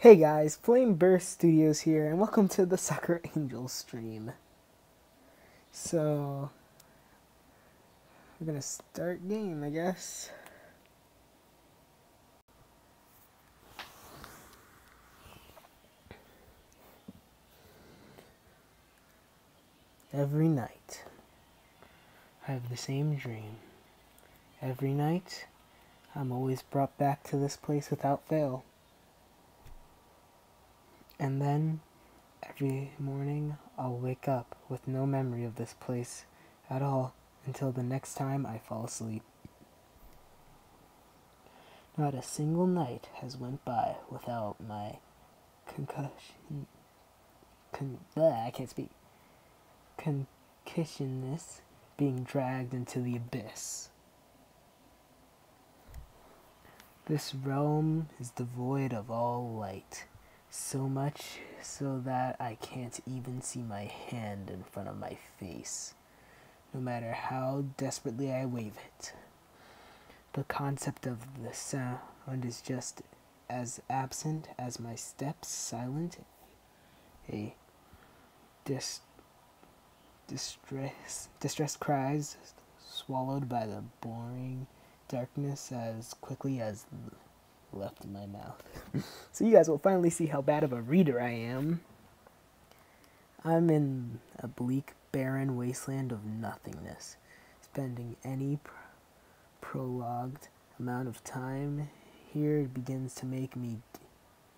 Hey guys, Flame Burst Studios here, and welcome to the Sakura Angels stream. So, we're gonna start game, I guess. Every night, I have the same dream. Every night, I'm always brought back to this place without fail. And then, every morning, I'll wake up with no memory of this place at all until the next time I fall asleep. Not a single night has went by without my concussion. I can't speak. Concussionness being dragged into the abyss. This realm is devoid of all light, so much so that I can't even see my hand in front of my face, no matter how desperately I wave it. The concept of the sound is just as absent as my steps, silent, a distress cries swallowed by the boring darkness as quickly as left in my mouth. So you guys will finally see how bad of a reader I am. I'm in a bleak, barren wasteland of nothingness. Spending any prolonged amount of time here begins to make me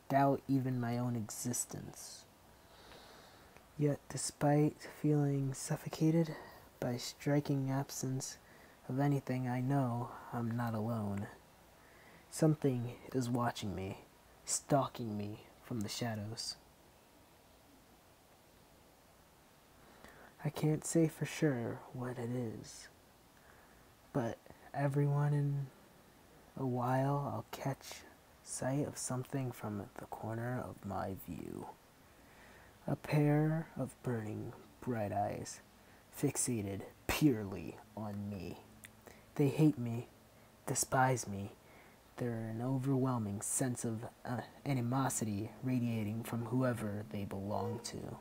doubt even my own existence. Yet, despite feeling suffocated by striking absence of anything, I know I'm not alone. Something is watching me, stalking me from the shadows. I can't say for sure what it is, but every once in a while I'll catch sight of something from the corner of my view. A pair of burning, bright eyes, fixated purely on me. They hate me, despise me. There's an overwhelming sense of animosity radiating from whoever they belong to.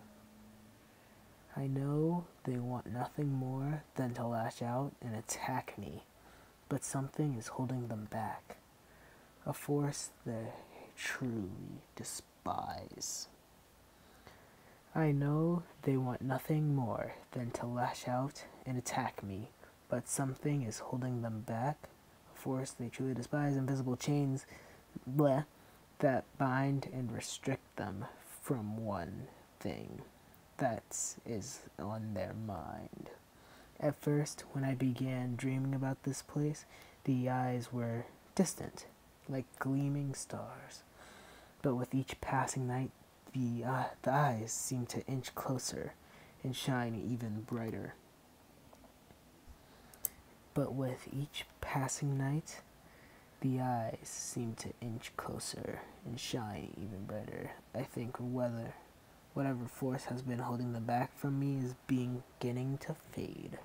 I know they want nothing more than to lash out and attack me, but something is holding them back. A force they truly despise. I know they want nothing more than to lash out and attack me, but something is holding them back. A force they truly despise, invisible chains that bind and restrict them from one thing that is on their mind. At first, when I began dreaming about this place, the eyes were distant, like gleaming stars. But with each passing night, the eyes seemed to inch closer and shine even brighter. But with each passing night, the eyes seemed to inch closer and shine even brighter. I think whatever force has been holding them back from me is beginning to fade.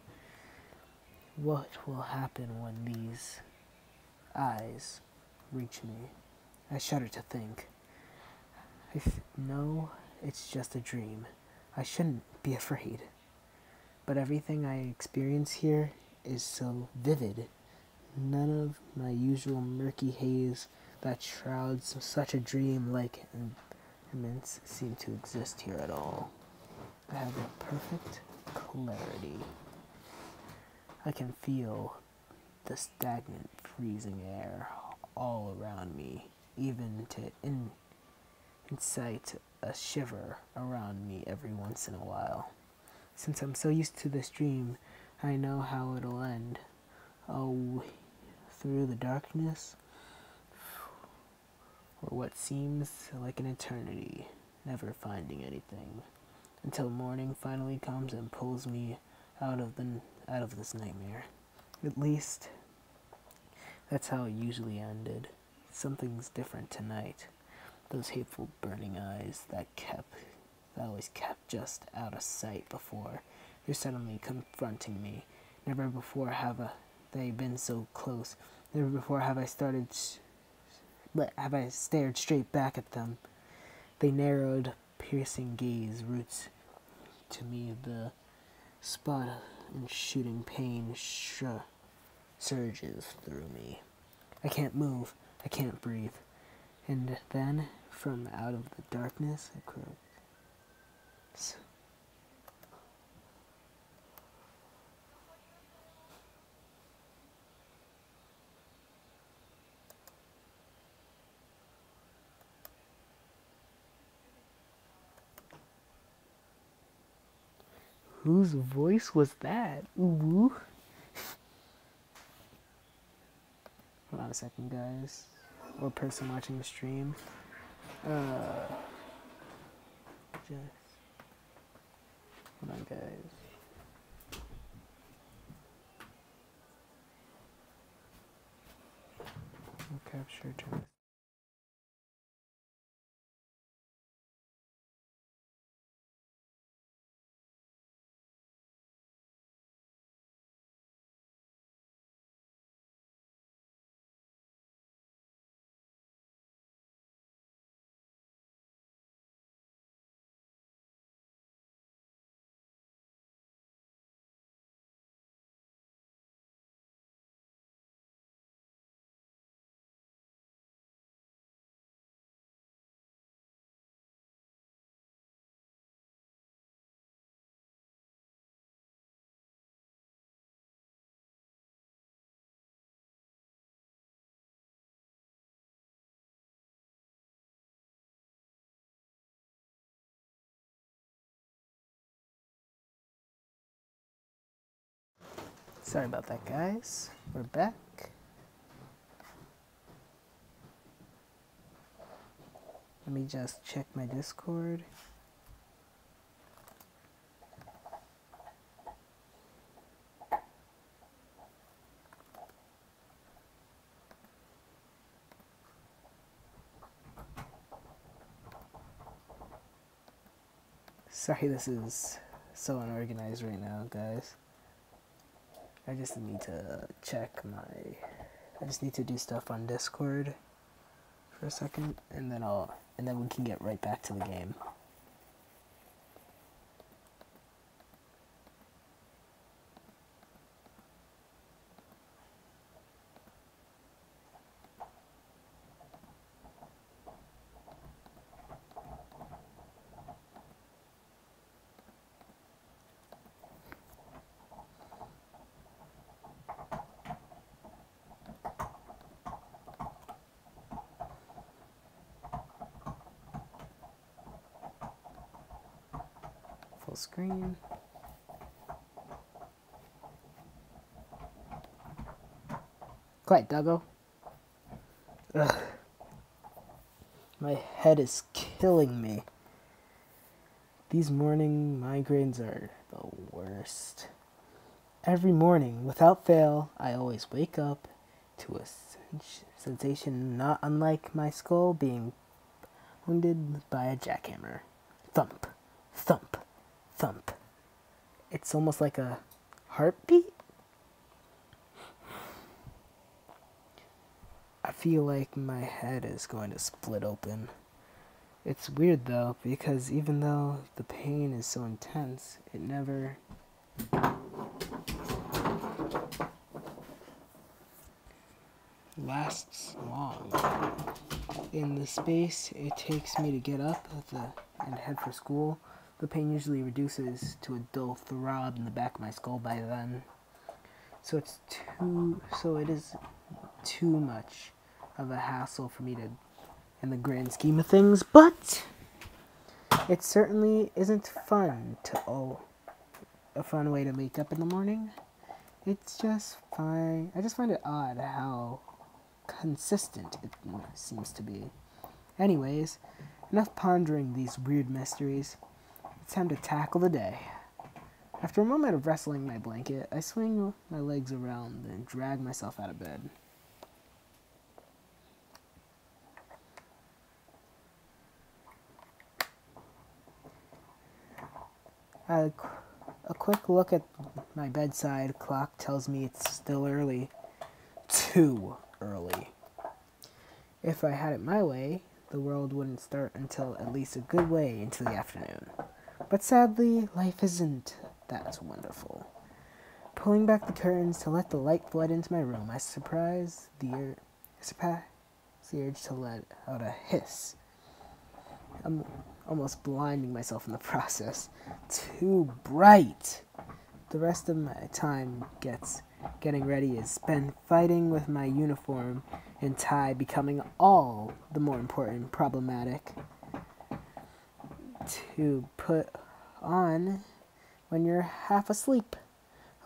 What will happen when these eyes reach me? I shudder to think. I know it's just a dream. I shouldn't be afraid. But everything I experience here is so vivid. None of my usual murky haze that shrouds such a dream-like immense seem to exist here at all. I have a perfect clarity. I can feel the stagnant, freezing air all around me, even to incite a shiver around me every once in a while. Since I'm so used to this dream, I know how it'll end. Oh, through the darkness, or what seems like an eternity, never finding anything, until morning finally comes and pulls me out of this nightmare. At least, that's how it usually ended. Something's different tonight. Those hateful burning eyes that always kept just out of sight before, they're suddenly confronting me. Never before have they been so close. Never before have I stared straight back at them. They narrowed, piercing gaze roots to me the spot and shooting pain surges through me. I can't move, I can't breathe. And then, from out of the darkness, it croaks. Whose voice was that? Ooh. Hold on a second, guys. Or person watching the stream. Just hold on, guys. Capture turn. Sorry about that, guys. We're back. Let me just check my Discord. Sorry, this is so unorganized right now, guys. I just need to check I just need to do stuff on Discord for a second, and then we can get right back to the game. Full screen. Quiet, doggo. Ugh. My head is killing me. These morning migraines are the worst. Every morning, without fail, I always wake up to a sensation not unlike my skull being wounded by a jackhammer. Thump, thump, thump. It's almost like a heartbeat. I feel like my head is going to split open. It's weird though, because even though the pain is so intense, it never lasts long. In the space it takes me to get up and head for school, the pain usually reduces to a dull throb in the back of my skull by then. So it is too much of a hassle for me to, in the grand scheme of things, but it certainly isn't fun a fun way to wake up in the morning. It's just fine. I just find it odd how consistent it seems to be. Anyways, enough pondering these weird mysteries. It's time to tackle the day. After a moment of wrestling my blanket, I swing my legs around and drag myself out of bed. A quick look at my bedside clock tells me it's still early. Too early. If I had it my way, the world wouldn't start until at least a good way into the afternoon. But sadly, life isn't that wonderful. Pulling back the curtains to let the light flood into my room, I surprised the urge to let out a hiss. I'm almost blinding myself in the process. Too bright! The rest of my time getting ready is spent fighting with my uniform and tie becoming all the more important problematic to put on when you're half asleep.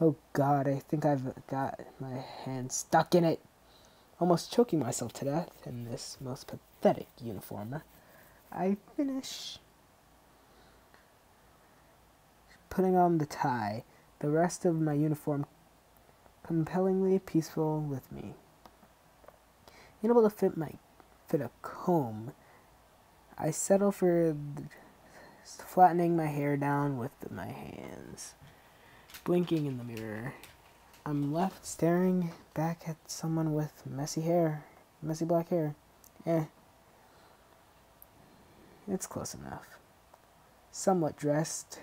Oh God, I think I've got my hand stuck in it, almost choking myself to death in this most pathetic uniform. I finish putting on the tie, the rest of my uniform compellingly peaceful with me. Unable to fit a comb, I settle for flattening my hair down with my hands. Blinking in the mirror, I'm left staring back at someone with messy black hair. It's close enough. Somewhat dressed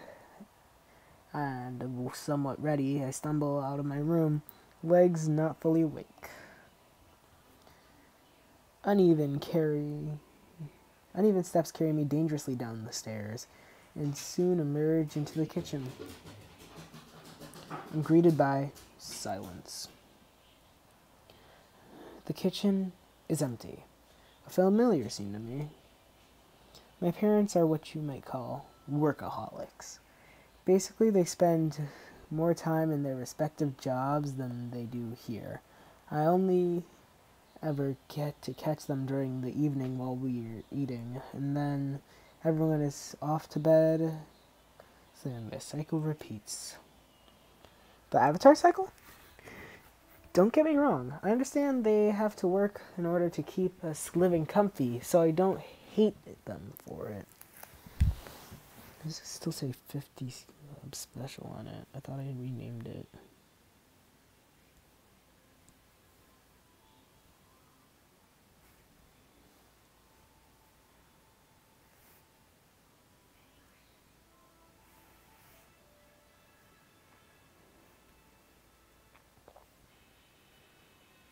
and somewhat ready, I stumble out of my room, legs not fully awake. Uneven steps carry me dangerously down the stairs, and soon emerge into the kitchen. I'm greeted by silence. The kitchen is empty. A familiar scene to me. My parents are what you might call workaholics. Basically, they spend more time in their respective jobs than they do here. I only ever get to catch them during the evening while we're eating, and then everyone is off to bed, so then the cycle repeats. The Avatar cycle? Don't get me wrong, I understand they have to work in order to keep us living comfy, so I don't hate them for it. Does it still say 50 special on it? I thought I had renamed it.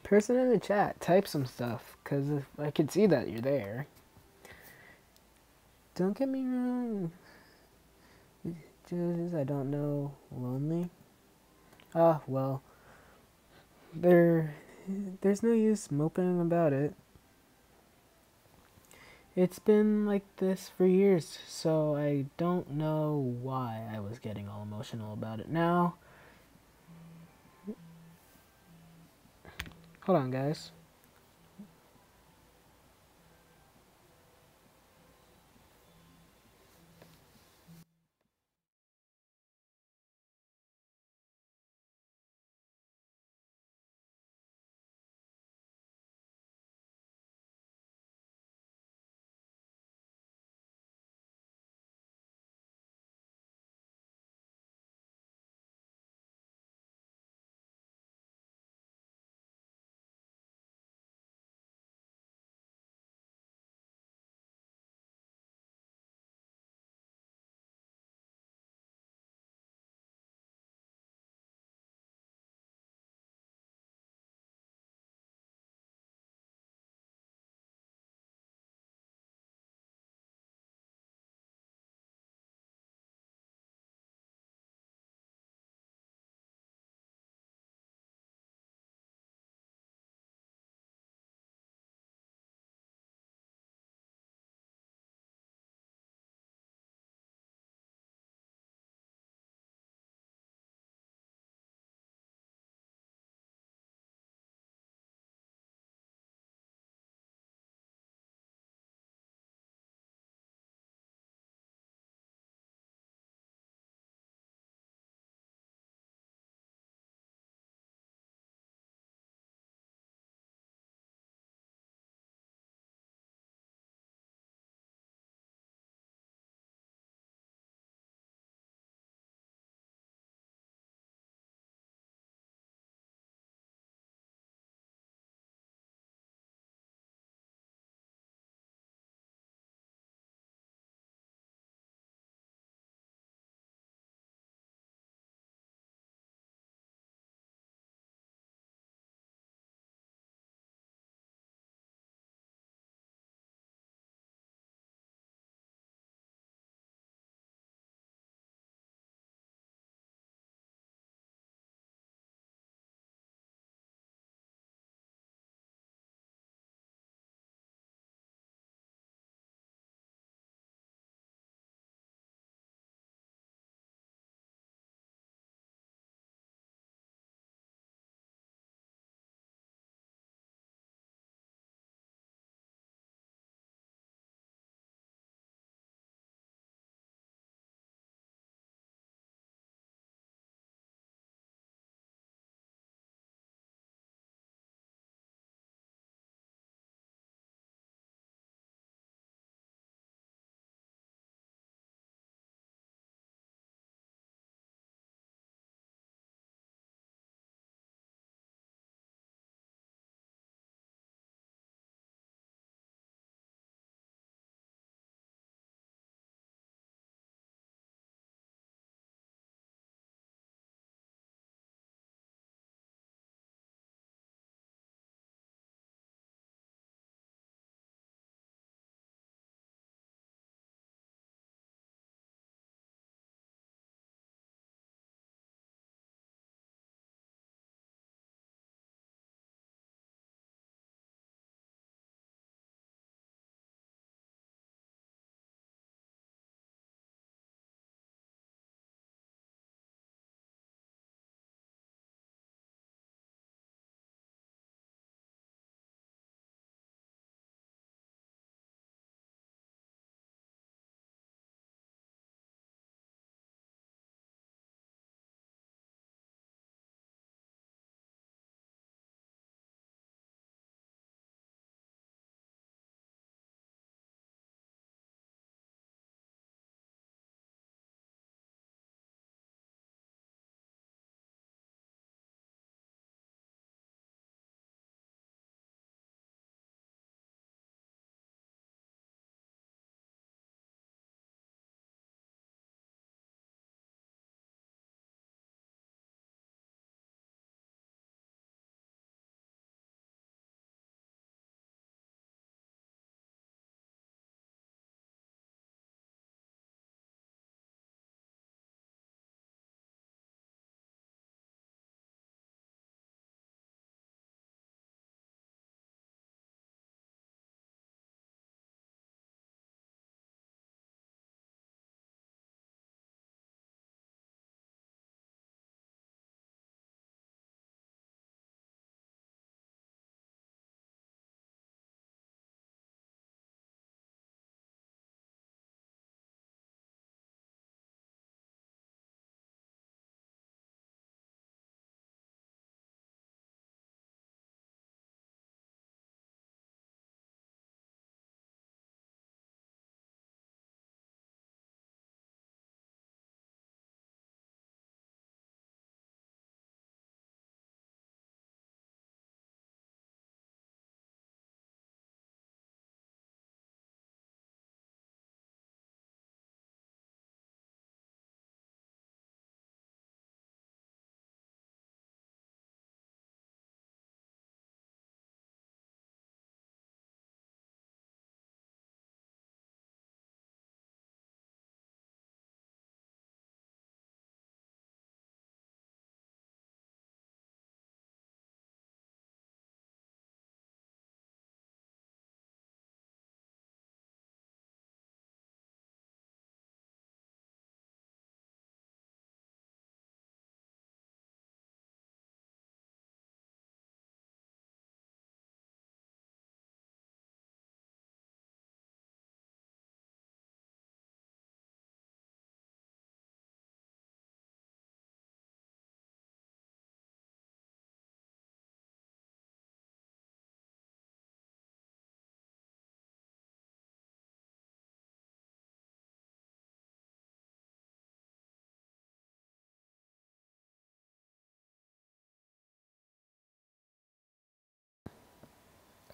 Person in the chat, type some stuff, because I can see that you're there. Don't get me wrong. Just, I don't know, lonely? Ah, well. There's no use moping about it. It's been like this for years, so I don't know why I was getting all emotional about it now. Hold on, guys.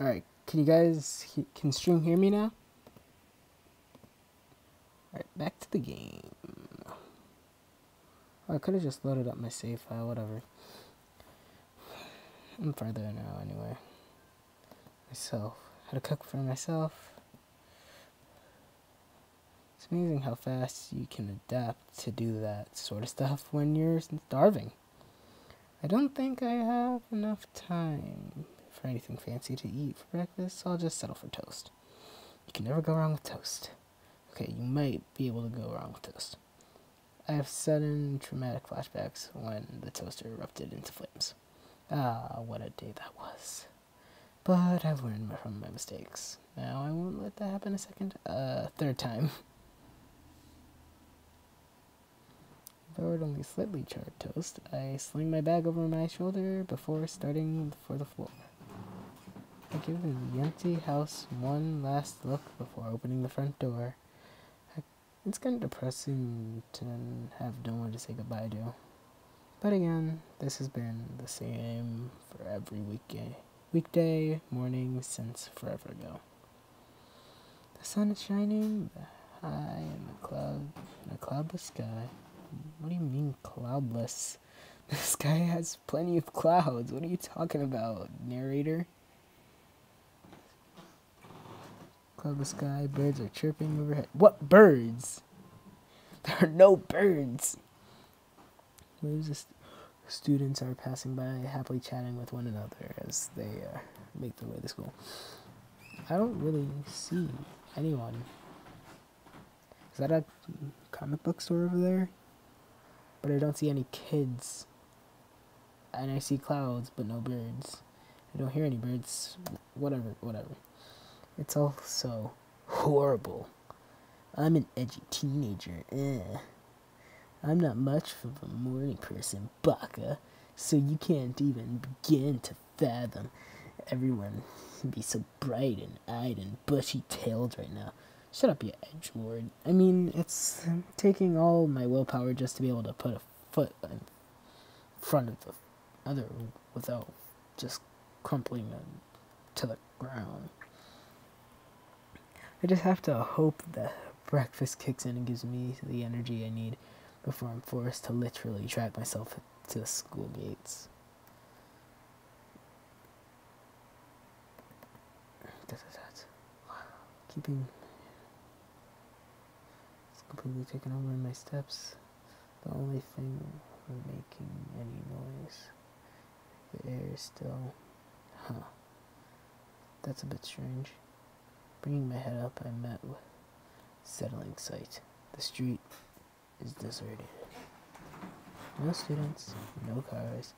Alright, can stream hear me now? Alright, back to the game. Oh, I could have just loaded up my save file, whatever. I'm further now anyway. Myself. How to cook for myself. It's amazing how fast you can adapt to do that sort of stuff when you're starving. I don't think I have enough time for anything fancy to eat for breakfast, so I'll just settle for toast. You can never go wrong with toast. Okay, you might be able to go wrong with toast. I have sudden traumatic flashbacks when the toaster erupted into flames. Ah, what a day that was. But I've learned from my mistakes. Now I won't let that happen a third time. Lowered only slightly charred toast, I sling my bag over my shoulder before starting for the floor. I give the empty house one last look before opening the front door. It's kind of depressing to have no one to say goodbye to. But again, this has been the same for every weekday morning since forever ago. The sun is shining high in a cloudless sky. What do you mean cloudless? The sky has plenty of clouds. What are you talking about, narrator? Cloudless sky, birds are chirping overhead. What birds? There are no birds. Waves of students are passing by, happily chatting with one another as they make their way to school. I don't really see anyone. Is that a comic book store over there? But I don't see any kids. And I see clouds, but no birds. I don't hear any birds. Whatever. It's all so horrible. I'm an edgy teenager. I'm not much of a morning person, Baka. So you can't even begin to fathom everyone be so bright and eyed and bushy-tailed right now. Shut up, you edgelord. I mean, it's taking all my willpower just to be able to put a foot in front of the other without just crumpling to the ground. I just have to hope that breakfast kicks in and gives me the energy I need before I'm forced to literally drag myself to the school gates. Keeping... completely taken over in my steps. The only thing making any noise. The air is still... That's a bit strange. Bringing my head up, I met with settling sight. The street is deserted. No students, no cars,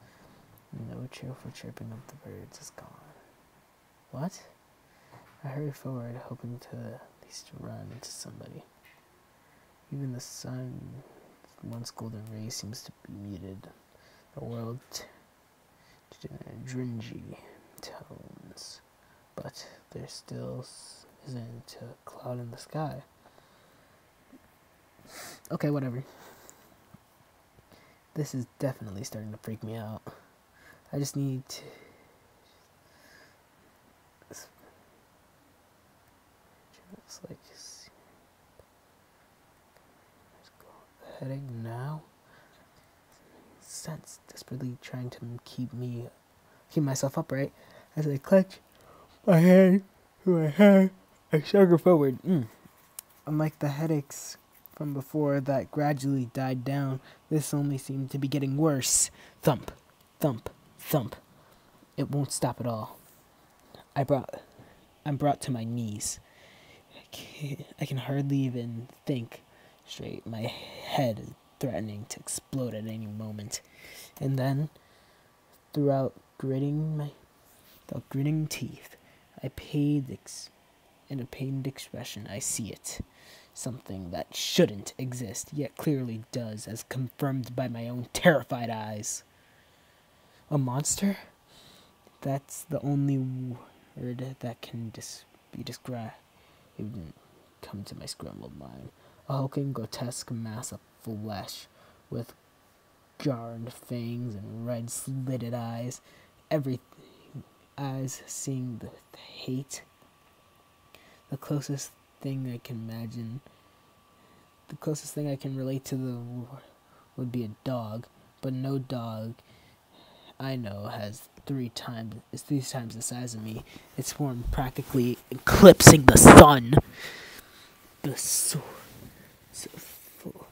no cheerful chirping of the birds is gone. What? I hurry forward, hoping to at least run into somebody. Even the sun, once golden ray, seems to be muted. The world dringy tones, but there still isn't a cloud in the sky. Okay, whatever. This is definitely starting to freak me out. I just need to... It's like... Headache now? Sense desperately trying to keep myself upright as I clutch my hand to my head and stagger forward. Unlike the headaches from before that gradually died down, this only seemed to be getting worse. Thump, thump, thump. It won't stop at all. I'm brought to my knees. I can hardly even think straight. My head is threatening to explode at any moment. And then, throughout gritting teeth, in a pained expression, I see it. Something that shouldn't exist, yet clearly does, as confirmed by my own terrified eyes. A monster? That's the only word that can be described. It didn't come to my scrambled mind. A hulking, grotesque mass of flesh with jarred fangs and red slitted eyes. eyes seeing the hate. The closest thing I can imagine, the closest thing I can relate to would be a dog, but no dog I know is 3 times the size of me. Its form practically eclipsing the sun. The so full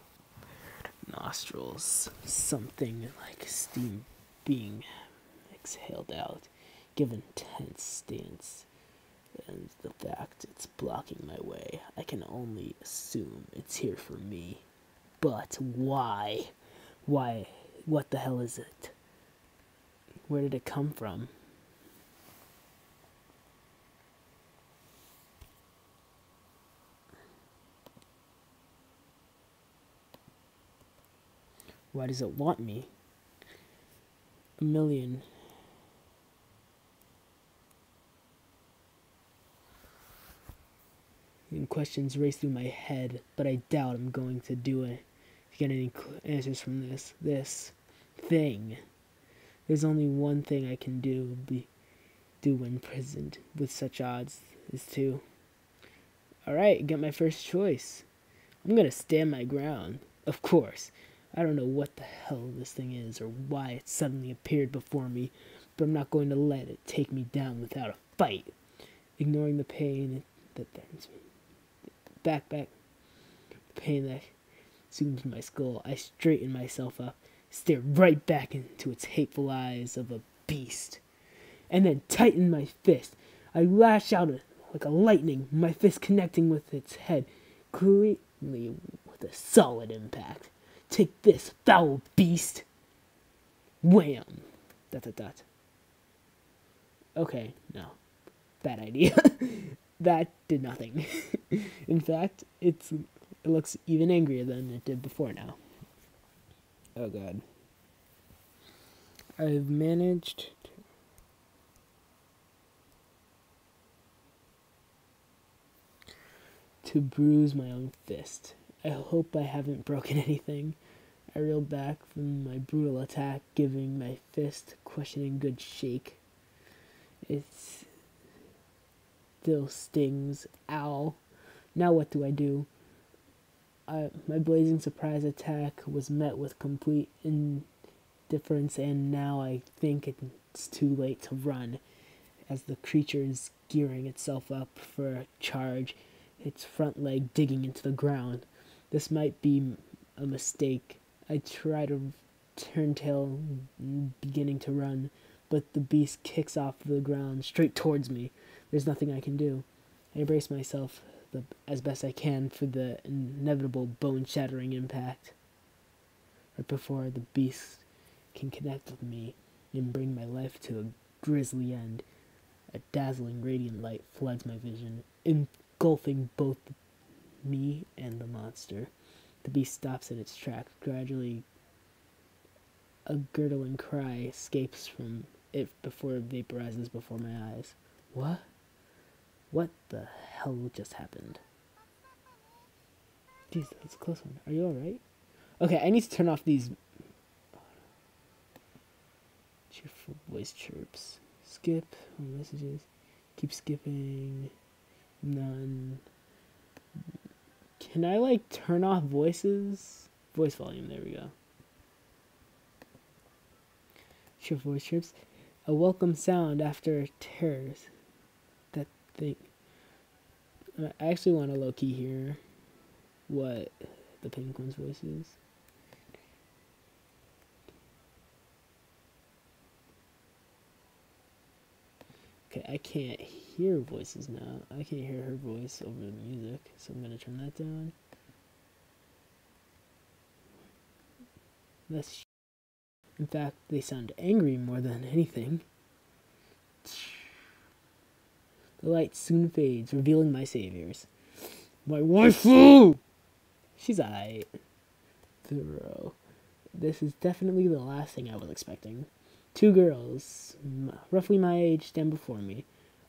nostrils, something like steam being exhaled out, give intense stance, and the fact it's blocking my way, I can only assume it's here for me. But why? Why? What the hell is it? Where did it come from? Why does it want me? A million questions race through my head, but I doubt I'm going to get any answers from this thing. There's only one thing I can do when present with such odds is to. Alright, get my first choice. I'm gonna stand my ground. Of course. I don't know what the hell this thing is or why it suddenly appeared before me, but I'm not going to let it take me down without a fight. Ignoring the pain that pain that soothes my skull, I straighten myself up, stare right back into its hateful eyes of a beast, and then tighten my fist. I lash out like a lightning, my fist connecting with its head, clearly with a solid impact. Take this, foul beast! Wham! ... Okay, no. Bad idea. That did nothing. In fact, it looks even angrier than it did before now. Oh god. I've managed to bruise my own fist. I hope I haven't broken anything. I reeled back from my brutal attack, giving my fist a questioning good shake. It still stings. Ow. Now what do I do? My blazing surprise attack was met with complete indifference, and now I think it's too late to run, as the creature is gearing itself up for a charge, its front leg digging into the ground. This might be a mistake. I try to turn tail, beginning to run, but the beast kicks off the ground straight towards me. There's nothing I can do. I brace myself as best I can for the inevitable bone-shattering impact. Right before the beast can connect with me and bring my life to a grisly end, a dazzling radiant light floods my vision, engulfing both me and the monster. The beast stops in its tracks. Gradually, a gurgling cry escapes from it before it vaporizes before my eyes. What? What the hell just happened? Jeez, that was a close one. Are you alright? Okay, I need to turn off these cheerful voice chirps. Skip messages. Keep skipping. None. Can I, turn off voices? Voice volume, there we go. Cheerful voice chirps. A welcome sound after terrors. That thing. I actually want to low-key hear what the penguin's voice is. Okay, I can't hear voices now. I can't hear her voice over the music, so I'm gonna turn that down. In fact, they sound angry more than anything. The light soon fades, revealing my saviors. My waifu! She's aight. Thorough. This is definitely the last thing I was expecting. 2 girls, roughly my age, stand before me.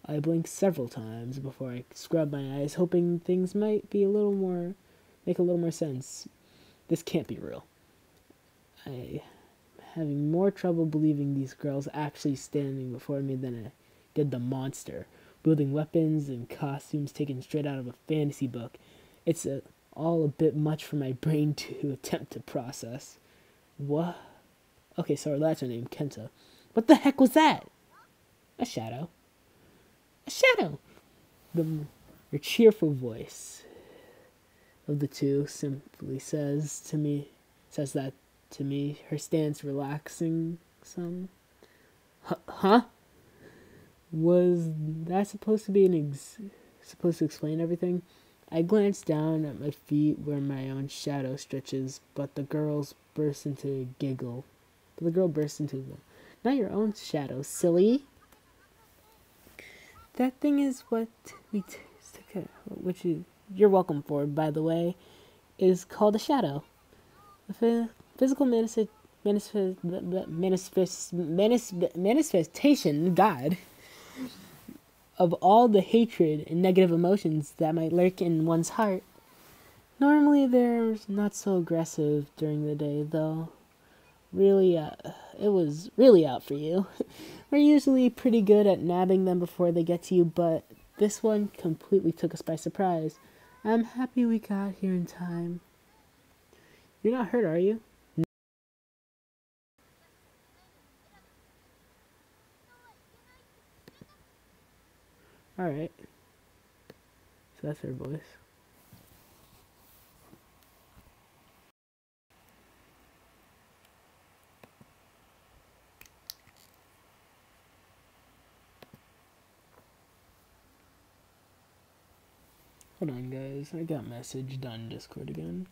I blink several times before I scrub my eyes, hoping things might make a little more sense. This can't be real. I'm having more trouble believing these girls actually standing before me than a did the monster, wielding weapons and costumes taken straight out of a fantasy book. It's all a bit much for my brain to attempt to process. What? Okay, so that's her name, Kenta. What the heck was that? A shadow. A shadow! Her cheerful voice of the two simply says that to me, her stance relaxing some. Huh? Was that supposed to be supposed to explain everything? I glanced down at my feet where my own shadow stretches, but the girl burst into a giggle. Not your own shadow, silly. That thing is what we which you're welcome for, by the way, is called a shadow. The physical manifestation, God, of all the hatred and negative emotions that might lurk in one's heart. Normally they're not so aggressive during the day, though. Really, it was really out for you. We're usually pretty good at nabbing them before they get to you, but this one completely took us by surprise. I'm happy we got here in time. You're not hurt, are you? No. Alright. So that's her voice. Hold on, guys. I got messaged on Discord again.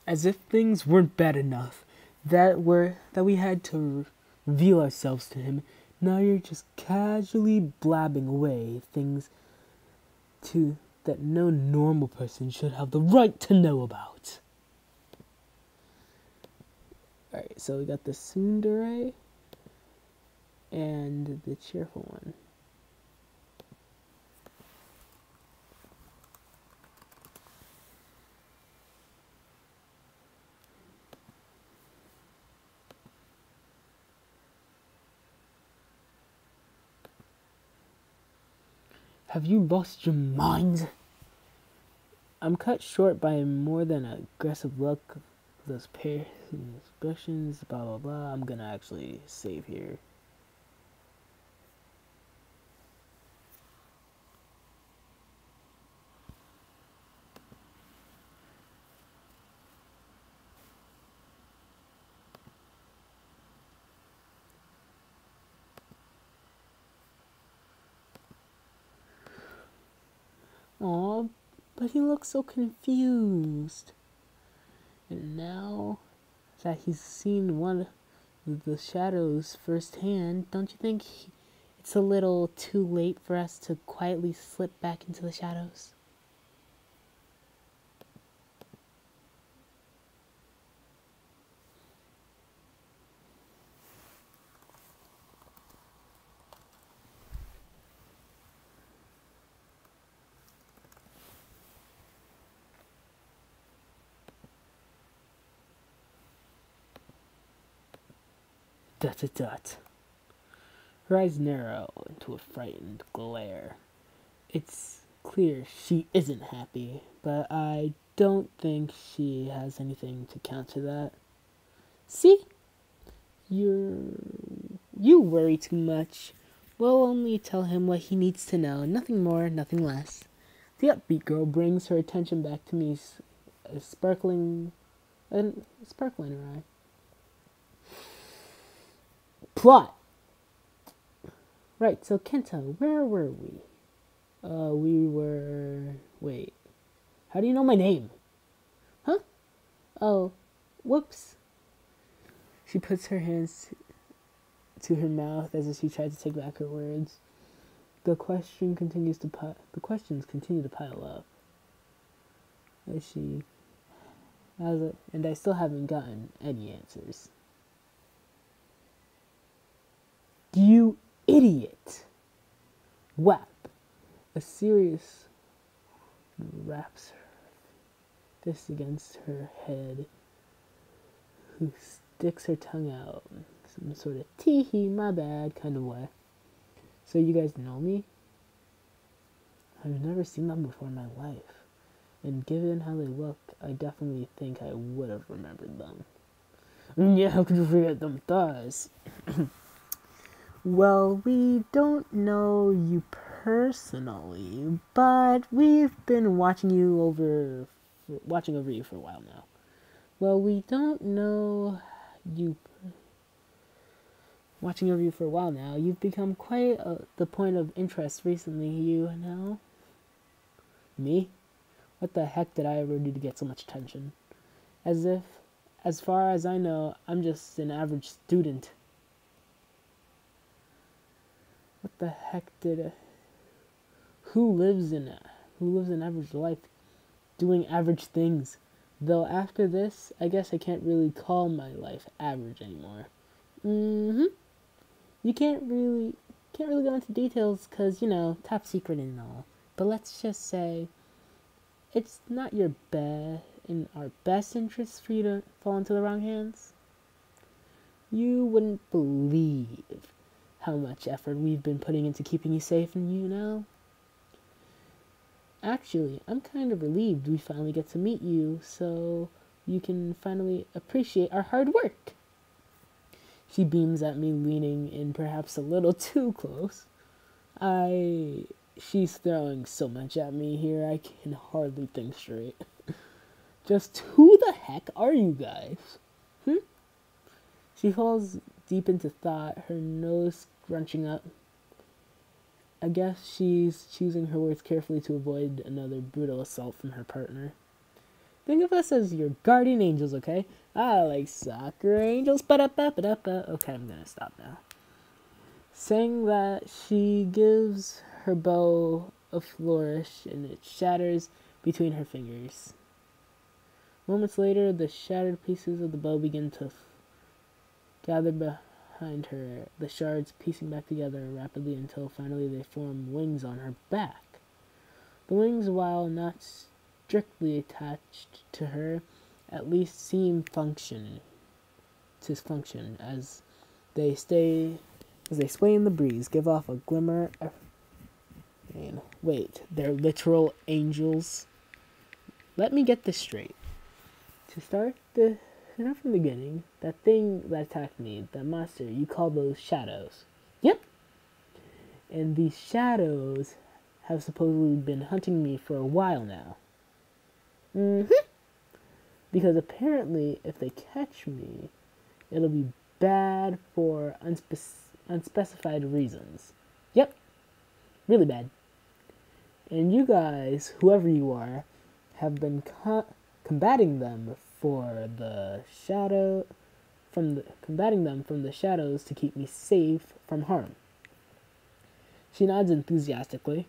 As if things weren't bad enough that we had to reveal ourselves to him. Now you're just casually blabbing away things that no normal person should have the right to know about. Alright, so we got the tsundere and the cheerful one. Have you lost your mind? I'm cut short by more than an aggressive look. Those pair expressions, blah blah blah. I'm gonna actually save here. Aw, but he looks so confused. And now that he's seen one of the shadows firsthand, don't you think it's a little too late for us to quietly slip back into the shadows? Dot dot dot. Her eyes narrow into a frightened glare. It's clear she isn't happy, but I don't think she has anything to counter that. See? You worry too much. We'll only tell him what he needs to know, nothing more, nothing less. The upbeat girl brings her attention back to me, a sparkling in her eye. Plot! Right, so Kenta, where were we? We were... Wait. How do you know my name? Huh? Oh, whoops. She puts her hands to her mouth as if she tries to take back her words. The questions continue to pile up. And I still haven't gotten any answers. You idiot! Whap! A serious wraps her fist against her head, who sticks her tongue out, some sort of tee-hee, my bad kind of way. So you guys know me? I've never seen them before in my life. And given how they look, I definitely think I would have remembered them. Yeah, how could you forget them thighs? Well, we don't know you personally, but we've been watching over you for a while now. Well, we don't know you. Watching over you for a while now, you've become quite the point of interest recently. You know? Me? What the heck did I ever do to get so much attention? As far as I know, I'm just an average student. What the heck who lives an average life doing average things? Though after this, I guess I can't really call my life average anymore. You can't really go into details because, top secret and all. But let's just say it's not in our best interest for you to fall into the wrong hands. You wouldn't believe how much effort we've been putting into keeping you safe, and Actually, I'm kind of relieved we finally get to meet you, so you can finally appreciate our hard work. She beams at me, leaning in perhaps a little too close. She's throwing so much at me here, I can hardly think straight. Just who the heck are you guys? She falls deep into thought, her nose scrunching up. I guess she's choosing her words carefully to avoid another brutal assault from her partner. Think of us as your guardian angels, okay? Like Sakura angels. Okay, I'm gonna stop now. Saying that, she gives her bow a flourish and it shatters between her fingers. Moments later, the shattered pieces of the bow begin to gather behind her, the shards piecing back together rapidly until finally they form wings on her back. The wings, while not strictly attached to her, at least seem to function as they sway in the breeze, give off a glimmer. Wait, they're literal angels? Let me get this straight. To start from the beginning, that thing that attacked me, that monster, you call those shadows. Yep. And these shadows have supposedly been hunting me for a while now. Because apparently, if they catch me, it'll be bad for unspecified reasons. Yep. Really bad. And you guys, whoever you are, have been combating them from the shadows to keep me safe from harm. She nods enthusiastically.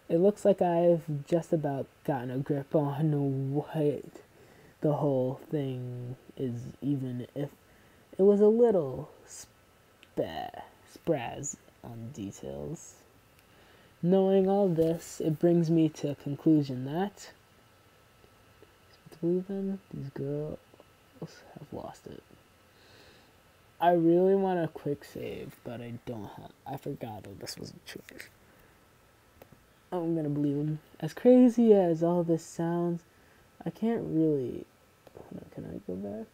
It looks like I've just about gotten a grip on what the whole thing is, even if it was a little spraz on details. Knowing all this, it brings me to a conclusion that, to believe them, these girls have lost it. I really want a quick save, but I don't have. I forgot that this was a choice. I'm gonna believe him. As crazy as all this sounds, I can't really... Hold on, can I go back?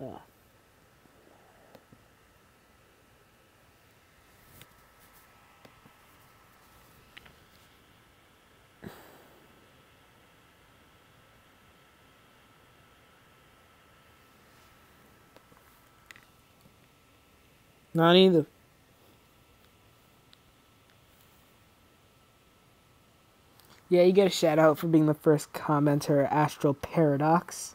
Ah. Not either. Yeah, you get a shout out for being the first commenter, Astral Paradox.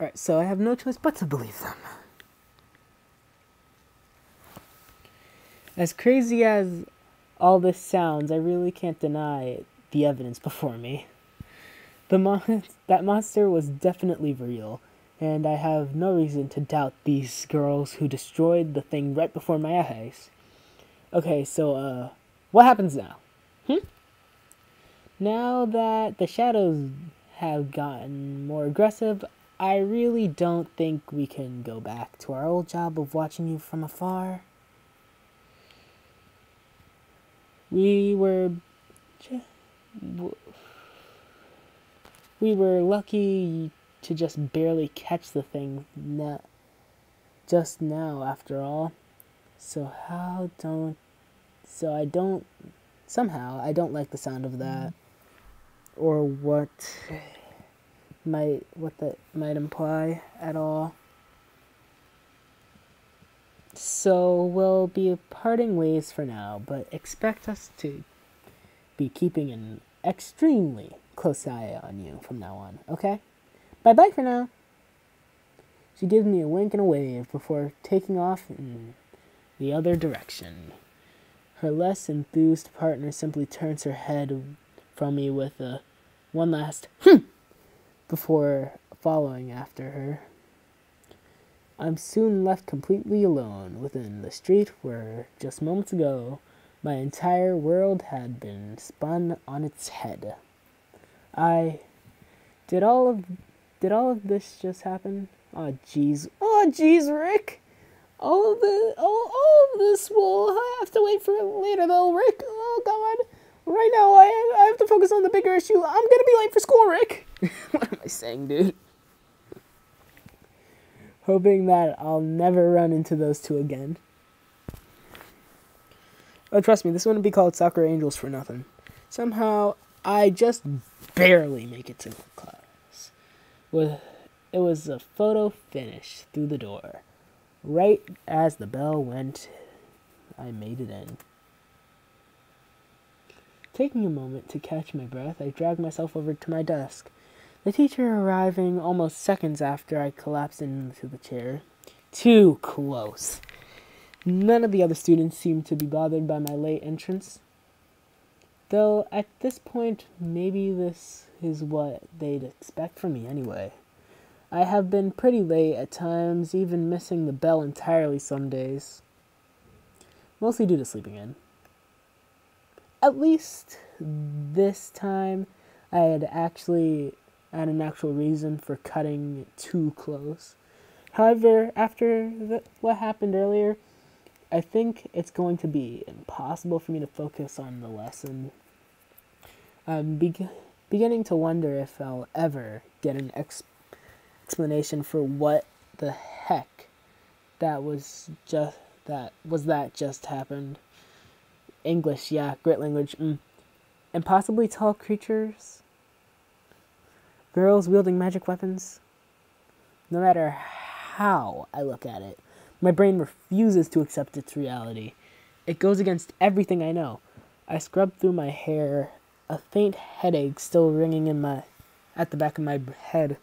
Alright, so I have no choice but to believe them. As crazy as all this sounds, I really can't deny the evidence before me. That monster was definitely real, and I have no reason to doubt these girls who destroyed the thing right before my eyes. Okay, so, what happens now? Now that the shadows have gotten more aggressive, I really don't think we can go back to our old job of watching you from afar. We were lucky to just barely catch the thing just now, after all. Somehow I don't like the sound of that, or what that might imply at all. So we'll be parting ways for now, but expect us to be keeping an extremely close eye on you from now on, okay? Bye-bye for now. She gives me a wink and a wave before taking off in the other direction. Her less enthused partner simply turns her head from me with one last before following after her. I'm soon left completely alone within the street where, just moments ago, my entire world had been spun on its head. Did all of this just happen? Oh jeez, Rick! All of this will have to wait for later though, Rick. Oh god. Right now I have to focus on the bigger issue. I'm gonna be late for school, Rick. What am I saying, dude? Hoping that I'll never run into those two again. Oh, trust me, this wouldn't be called Sakura Angels for nothing. Somehow, I just barely make it to class. It was a photo finish through the door. Right as the bell went, I made it in. Taking a moment to catch my breath, I dragged myself over to my desk. The teacher arriving almost seconds after I collapsed into the chair. Too close. None of the other students seemed to be bothered by my late entrance. Though, at this point, maybe this is what they'd expect from me anyway. I have been pretty late at times, even missing the bell entirely some days. Mostly due to sleeping in. At least this time, I had an actual reason for cutting too close. However, after what happened earlier, I think it's going to be impossible for me to focus on the lesson. I'm beginning to wonder if I'll ever get an explanation for what the heck that just happened. English, yeah, great language. And possibly tall creatures. Girls wielding magic weapons. No matter how I look at it, my brain refuses to accept its reality. It goes against everything I know. I scrubbed through my hair, a faint headache still ringing at the back of my head.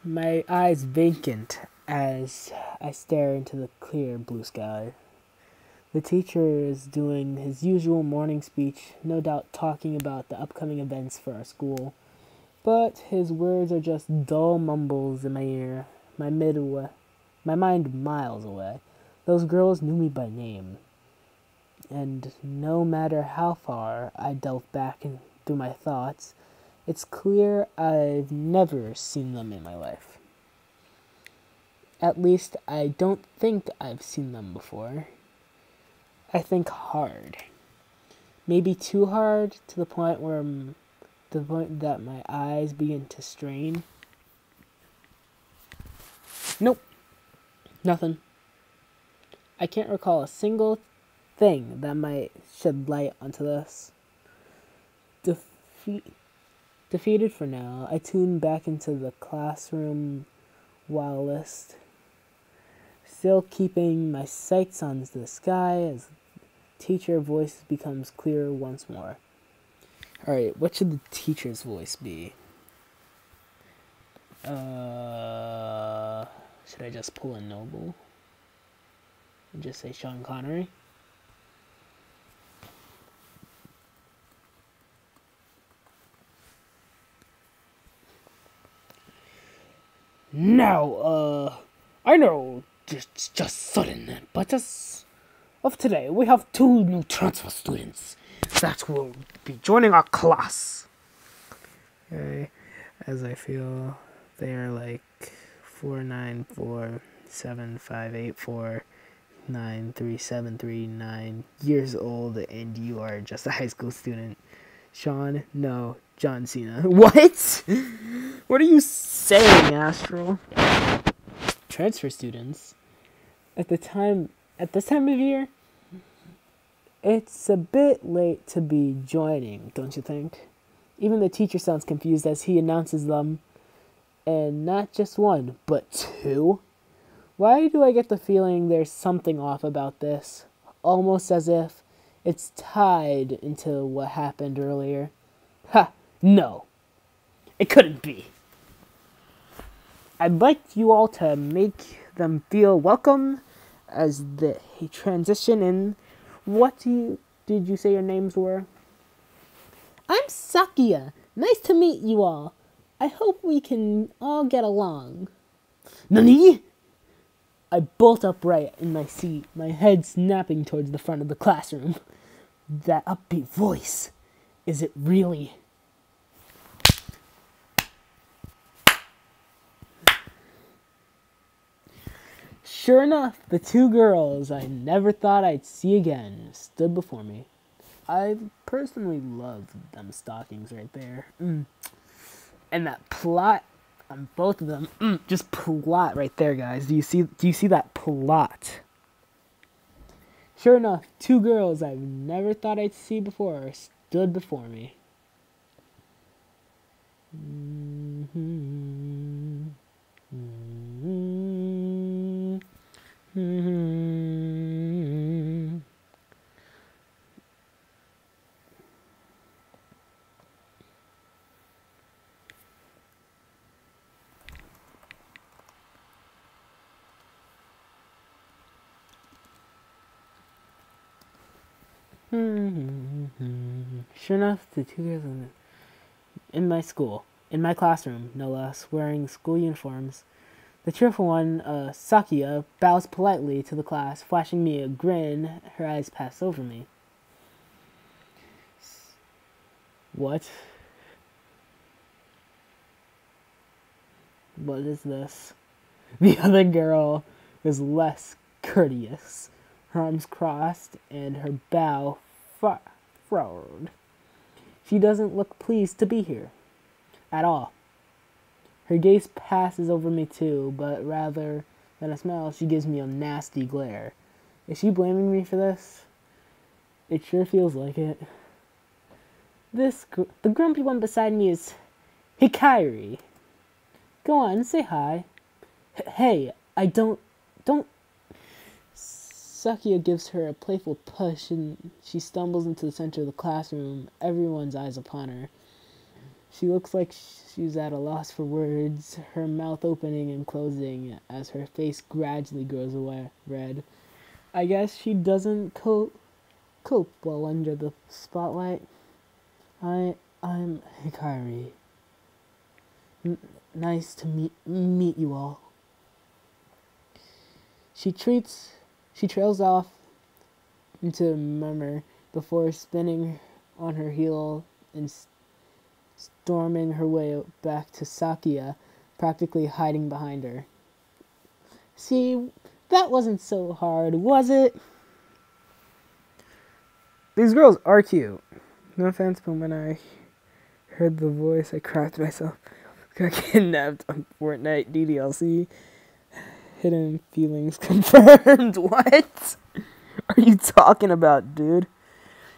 My eyes vacant as I stare into the clear blue sky. The teacher is doing his usual morning speech, no doubt talking about the upcoming events for our school. But his words are just dull mumbles in my ear, my mind miles away. Those girls knew me by name, and no matter how far I delve back through my thoughts, it's clear I've never seen them in my life. At least I don't think I've seen them before. I think hard. Maybe too hard to the point that my eyes begin to strain. Nope. Nothing. I can't recall a single thing that might shed light onto this. Defeated for now, I tune back into the classroom while list, still keeping my sights on the sky as teacher voice becomes clearer once more. Alright, what should the teacher's voice be? Should I just pull a Noble? And just say Sean Connery? Now, I know it's just sudden, but as of today, we have 2 new transfer students that will be joining our class. Okay, as I feel they are like 4947584937339 years old, and you are just a high school student. Sean, no, John Cena. What? What are you saying, Astral? Transfer students? At this time of year, it's a bit late to be joining, don't you think? Even the teacher sounds confused as he announces them. And not just 1, but 2? Why do I get the feeling there's something off about this? Almost as if it's tied into what happened earlier. Ha! No. It couldn't be. I'd like you all to make them feel welcome as they transition in. Did you say your names were? I'm Sakura. Nice to meet you all. I hope we can all get along. Nani? I bolt upright in my seat, my head snapping towards the front of the classroom. That upbeat voice. Is it really? Sure enough, the 2 girls I never thought I'd see again stood before me. I personally love them stockings right there. And that plot on both of them. Just plot right there, guys. Do you see that plot? Sure enough, 2 girls I've never thought I'd see before stood before me. Sure enough, the 2 girls in my school, in my classroom, no less, wearing school uniforms. The cheerful one, Sakura, bows politely to the class, flashing me a grin. Her eyes pass over me. What? What is this? The other girl is less courteous, her arms crossed and her bow furrowed. She doesn't look pleased to be here at all. Her gaze passes over me too, but rather than a smile, she gives me a nasty glare. Is she blaming me for this? It sure feels like it. The grumpy one beside me is Hikari. Go on, say hi. Hey, I don't. Sakia gives her a playful push and she stumbles into the center of the classroom, everyone's eyes upon her. She looks like she's at a loss for words, her mouth opening and closing as her face gradually grows red. I guess she doesn't cope well under the spotlight. I'm Hikari. Nice to meet you all. She trails off into a murmur before spinning on her heel and storming her way back to Sakia, practically hiding behind her. See, that wasn't so hard, was it? These girls are cute. No offense, but when I heard the voice, I cracked myself. Got kidnapped on Fortnite DDLC. Hidden feelings confirmed. What are you talking about, dude?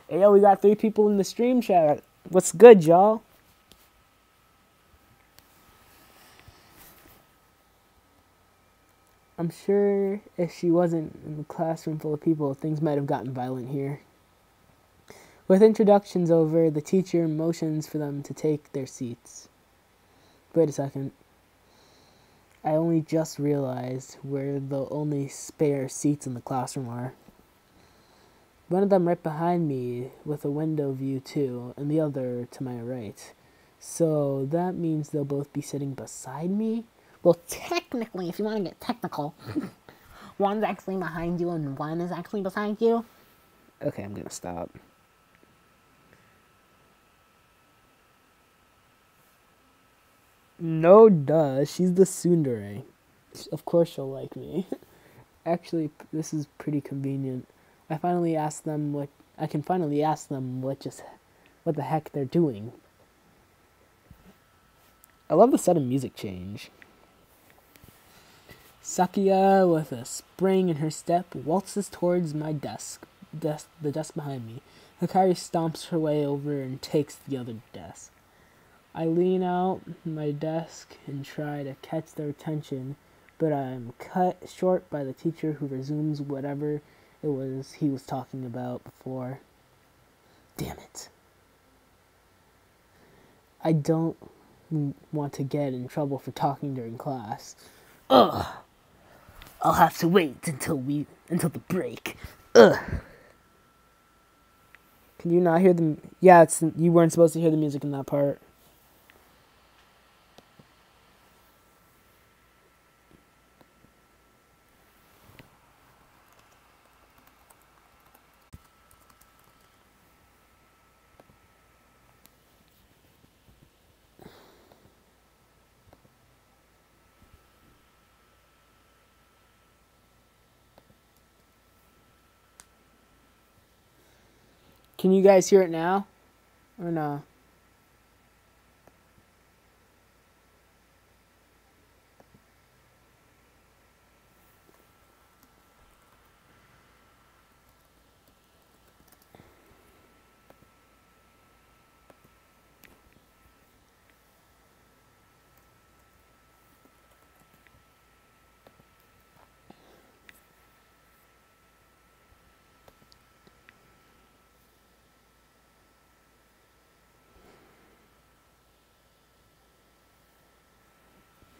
Hey, yo, we got 3 people in the stream chat. What's good, y'all? I'm sure if she wasn't in the classroom full of people, things might have gotten violent here. With introductions over, the teacher motions for them to take their seats. Wait a second. I only just realized where the only spare seats in the classroom are. One of them right behind me with a window view too, and the other to my right. So that means they'll both be sitting beside me? Well, technically, if you want to get technical, one's actually behind you and one is actually beside you. Okay, I'm gonna stop. No, duh. She's the tsundere. Of course she'll like me. Actually, this is pretty convenient. I can finally ask them what the heck they're doing. I love the sudden music change. Sakia, with a spring in her step, waltzes towards my the desk behind me. Hikari stomps her way over and takes the other desk. I lean out my desk and try to catch their attention, but I'm cut short by the teacher who resumes whatever it was he was talking about before. Damn it. I don't want to get in trouble for talking during class. Ugh. I'll have to wait until the break. Ugh. Can you not hear the... Yeah, you weren't supposed to hear the music in that part. Can you guys hear it now? Or no?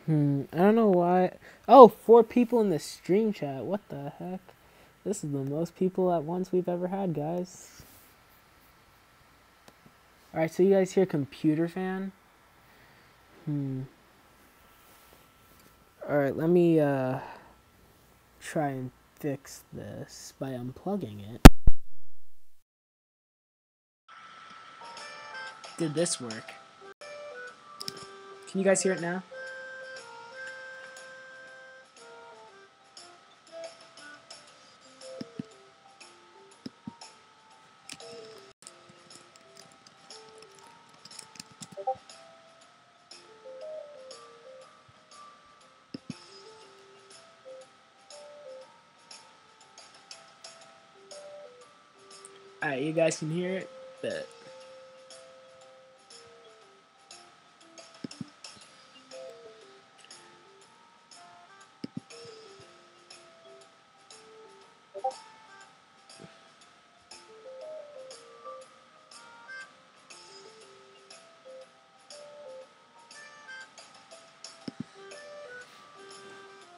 I don't know why. Oh, 4 people in the stream chat. What the heck? This is the most people at once we've ever had, guys. Alright, so you guys hear computer fan? Alright, let me try and fix this by unplugging it. Did this work? Can you guys hear it now? Alright, you guys can hear it, but...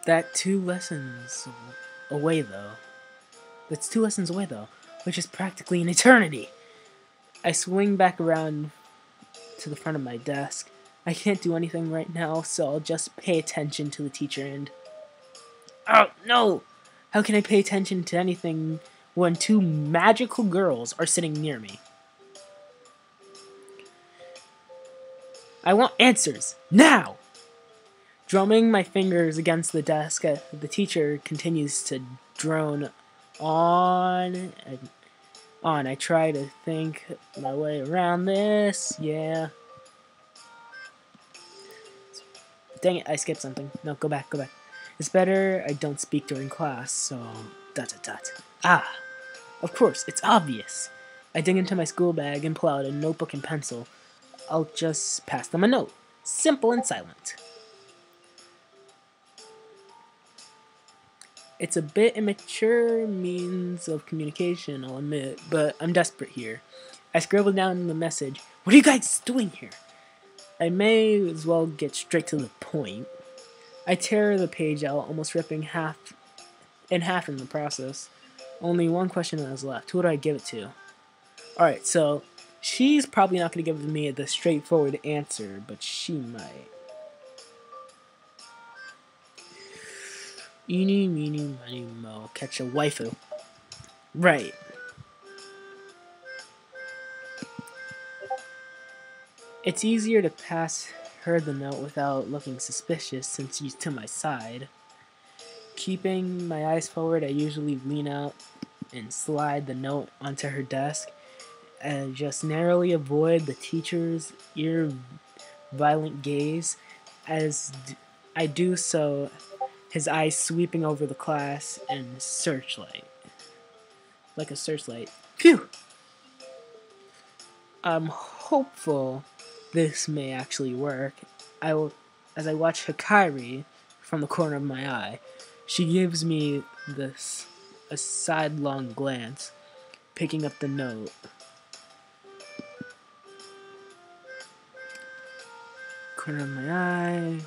That two lessons away, though. That's 2 lessons away, though, which is practically an eternity. I swing back around to the front of my desk. I can't do anything right now, so I'll just pay attention to the teacher and... Oh, no! How can I pay attention to anything when 2 magical girls are sitting near me? I want answers, now! Drumming my fingers against the desk, the teacher continues to drone on and on. I try to think my way around this. Yeah. Dang it, I skipped something. No, go back, go back. It's better I don't speak during class, so... ... Ah! Of course, it's obvious. I dig into my school bag and pull out a notebook and pencil. I'll just pass them a note. Simple and silent. It's a bit immature means of communication, I'll admit, but I'm desperate here. I scribble down the message. What are you guys doing here? I may as well get straight to the point. I tear the page out, almost ripping half in the process. Only one question is left. Who do I give it to? Alright, so she's probably not going to give me the straightforward answer, but she might. Eeny, meeny, miny, mo. Catch a waifu. Right. It's easier to pass her the note without looking suspicious since she's to my side. Keeping my eyes forward, I usually lean out and slide the note onto her desk and just narrowly avoid the teacher's violent gaze. As I do so, his eyes sweeping over the class and searchlight. Like a searchlight. Phew! I'm hopeful this may actually work. As I watch Hikari from the corner of my eye, she gives me a sidelong glance, picking up the note. Corner of my eye.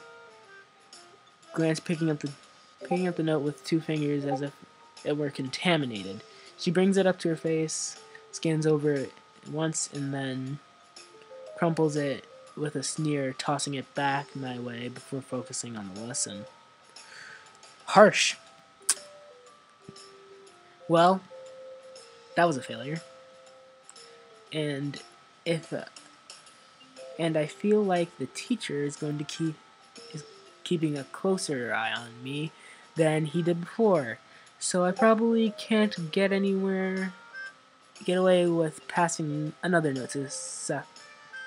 Glance picking up the note with 2 fingers as if it were contaminated. She brings it up to her face, scans over it once, and then crumples it with a sneer, tossing it back my way before focusing on the lesson. Harsh. Well, that was a failure. And I feel like the teacher is going to keeping a closer eye on me than he did before. So I probably can't get away with passing another note to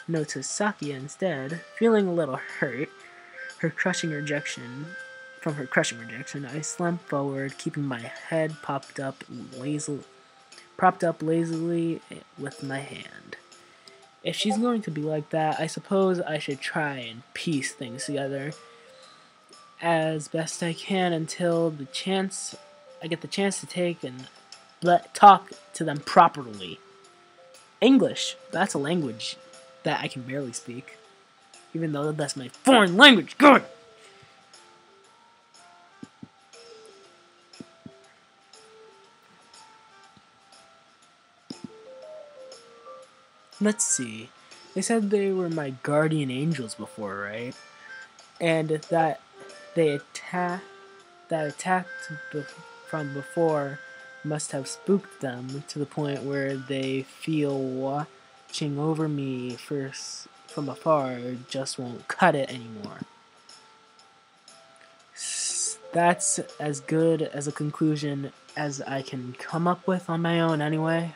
Sakia instead. Feeling a little hurt from her crushing rejection, I slump forward, keeping my head propped up lazily with my hand. If she's going to be like that, I suppose I should try and piece things together as best I can until I get the chance to take and talk to them properly. English, that's a language that I can barely speak, even though that's my foreign language. Good. Let's see. They said they were my guardian angels before, right? And that attacked from before must have spooked them to the point where they feel watching over me from afar just won't cut it anymore. That's as good as a conclusion as I can come up with on my own anyway.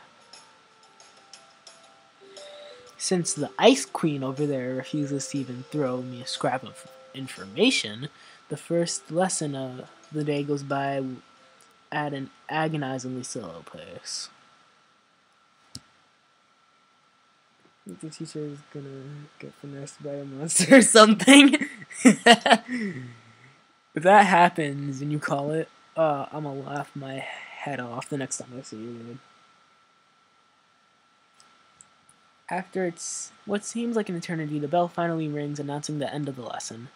Since the Ice Queen over there refuses to even throw me a scrap of information, the first lesson of the day goes by at an agonizingly slow pace. The teacher is gonna get finessed by a monster or something. If that happens and you call it, I'm gonna laugh my head off the next time I see you, dude. After what seems like an eternity, the bell finally rings, announcing the end of the lesson.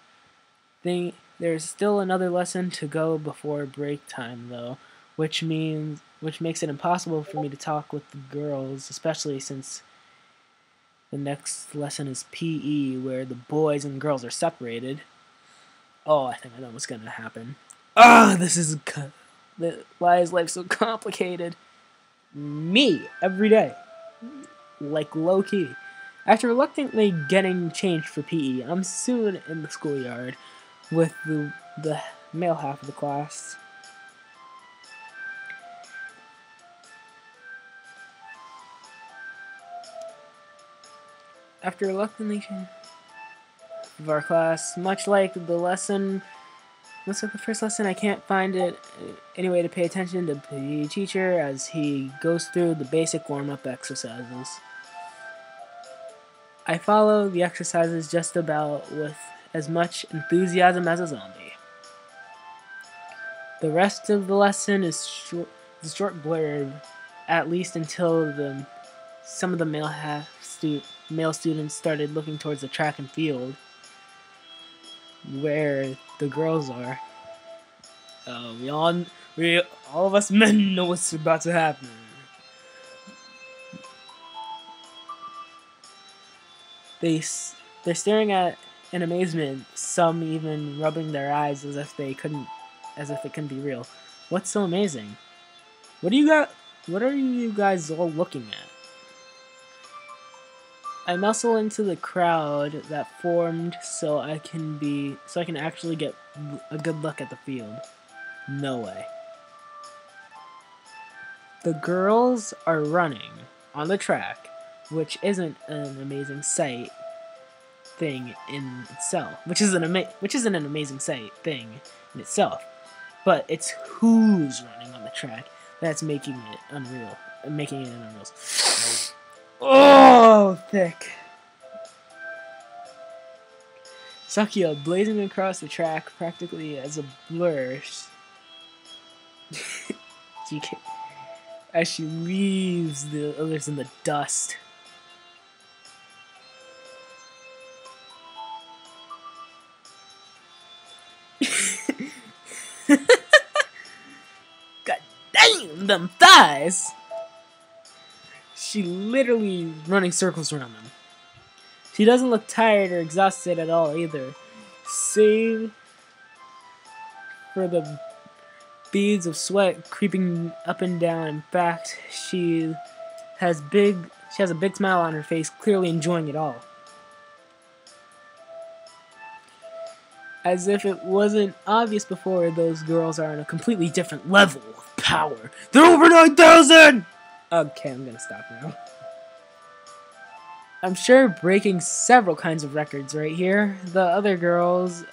There's still another lesson to go before break time, though, which makes it impossible for me to talk with the girls, especially since the next lesson is PE, where the boys and girls are separated. Oh, I think I know what's gonna happen. Ah, why is life so complicated? Me, every day. Like low key. After reluctantly getting changed for PE, I'm soon in the schoolyard with the male half of the class. After reluctantly of our class, much like the first lesson, I can't find any way to pay attention to the teacher as he goes through the basic warm-up exercises. I follow the exercises just about with as much enthusiasm as a zombie. The rest of the lesson is short blurb, at least until some of the male students started looking towards the track and field, where the girls are. All of us men know what's about to happen. They're staring at in amazement, some even rubbing their eyes as if it couldn't be real. What's so amazing? What are you guys all looking at? I muscle into the crowd that formed so I can actually get a good look at the field. No way. The girls are running on the track, which isn't an amazing sight thing in itself. Which isn't an amazing sight thing in itself. But it's who's running on the track that's making it unreal. Making it unreal. Oh, thick. Sakura blazing across the track practically as a blur. As she leaves the others in the dust. God damn, them thighs! She literally running circles around them. She doesn't look tired or exhausted at all either, save for the beads of sweat creeping up and down. In fact, she has a big smile on her face, clearly enjoying it all. As if it wasn't obvious before, those girls are on a completely different level of power. They're over 9,000! Okay, I'm gonna stop now. I'm sure breaking several kinds of records right here. The other girls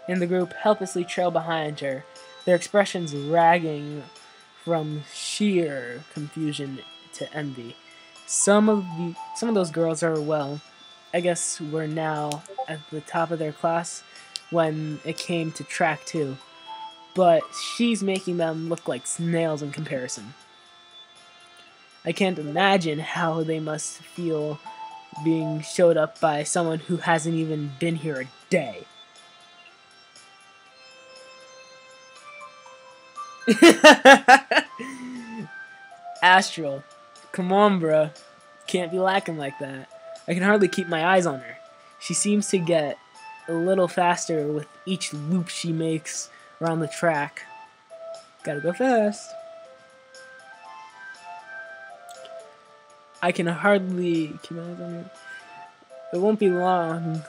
in the group helplessly trail behind her, their expressions ragging from sheer confusion to envy. Some of those girls I guess were now at the top of their class when it came to track too. But she's making them look like snails in comparison. I can't imagine how they must feel being showed up by someone who hasn't even been here a day. Astral, come on, bruh. Can't be lacking like that. I can hardly keep my eyes on her. She seems to get a little faster with each loop she makes around the track. Gotta go fast. I can hardly keep my eyes on her. It won't be long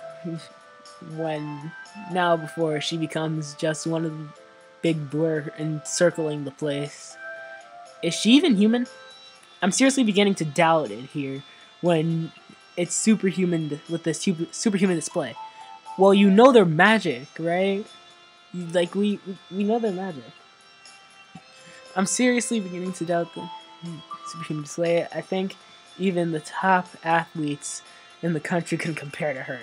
before she becomes just one of the big blur encircling the place. Is she even human? I'm seriously beginning to doubt it here when it's superhuman with this superhuman display. Well, you know they're magic, right? We know they're magic. I'm seriously beginning to doubt the superhuman display. I think even the top athletes in the country can compare to her.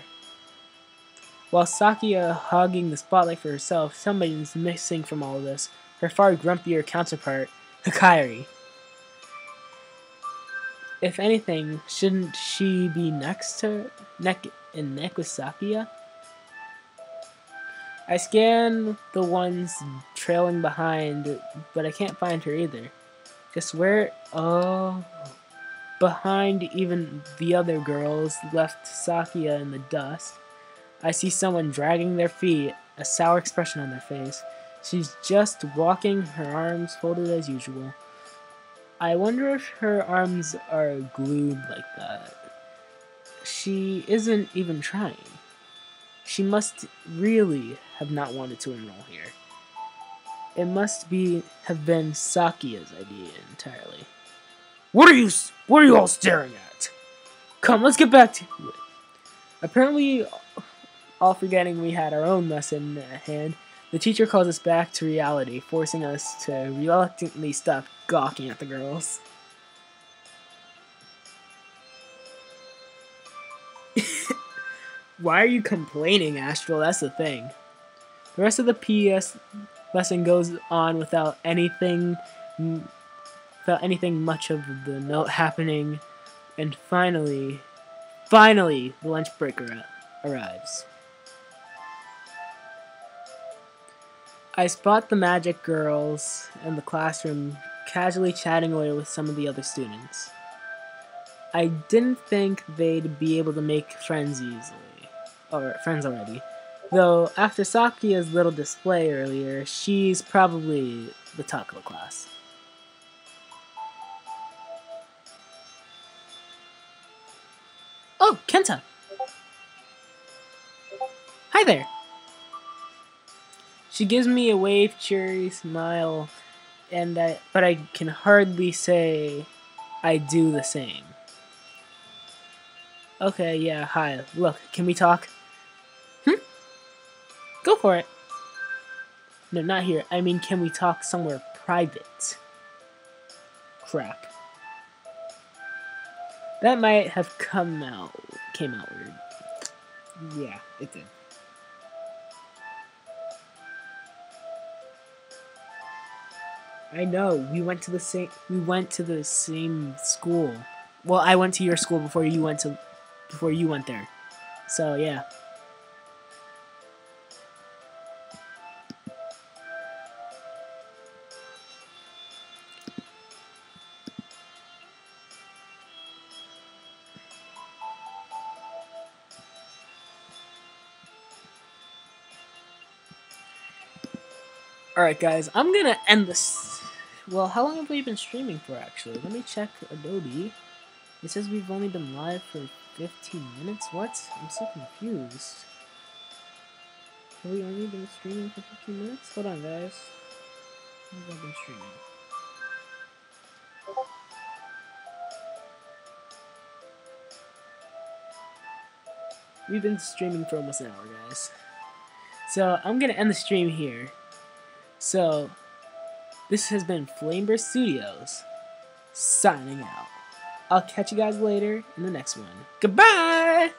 While Sakura hogging the spotlight for herself, somebody's missing from all of this. Her far grumpier counterpart, Hikari. If anything, shouldn't she be neck and neck with Sakura? I scan the ones trailing behind, but I can't find her either. Just where? Oh. Behind even the other girls left Sakura in the dust. I see someone dragging their feet, a sour expression on their face. She's just walking, her arms folded as usual. I wonder if her arms are glued like that. She isn't even trying. She must really have not wanted to enroll here. It must have been Sakura's idea entirely. What are you all staring at? Come, let's get back to it. Apparently, all forgetting we had our own lesson at hand, the teacher calls us back to reality, forcing us to reluctantly stop gawking at the girls. Why are you complaining, Astral? That's the thing. The rest of the PS lesson goes on without anything much of the note happening, and finally, the lunch break arrives. I spot the magic girls in the classroom casually chatting away with some of the other students. I didn't think they'd be able to make friends already. Though, after Sakura's little display earlier, she's probably the talk of the class. Oh, Kenta! Hi there! She gives me a cheery smile, but I can hardly say I do the same. Okay, yeah, hi. Look, can we talk? Go for it. No, not here. I mean, can we talk somewhere private? Crap. That might have came out weird. Yeah, it did. I know. We went to the same school. Well, I went to your school before you went there. So, yeah. Alright, guys, I'm gonna end this. Well, how long have we been streaming for, actually? Let me check Adobe. It says we've only been live for 15 minutes? What? I'm so confused. Have we only been streaming for 15 minutes? Hold on, guys. How have I been streaming? We've been streaming for almost an hour, guys. So, I'm gonna end the stream here. So, this has been Flameburst Studios, signing out. I'll catch you guys later in the next one. Goodbye!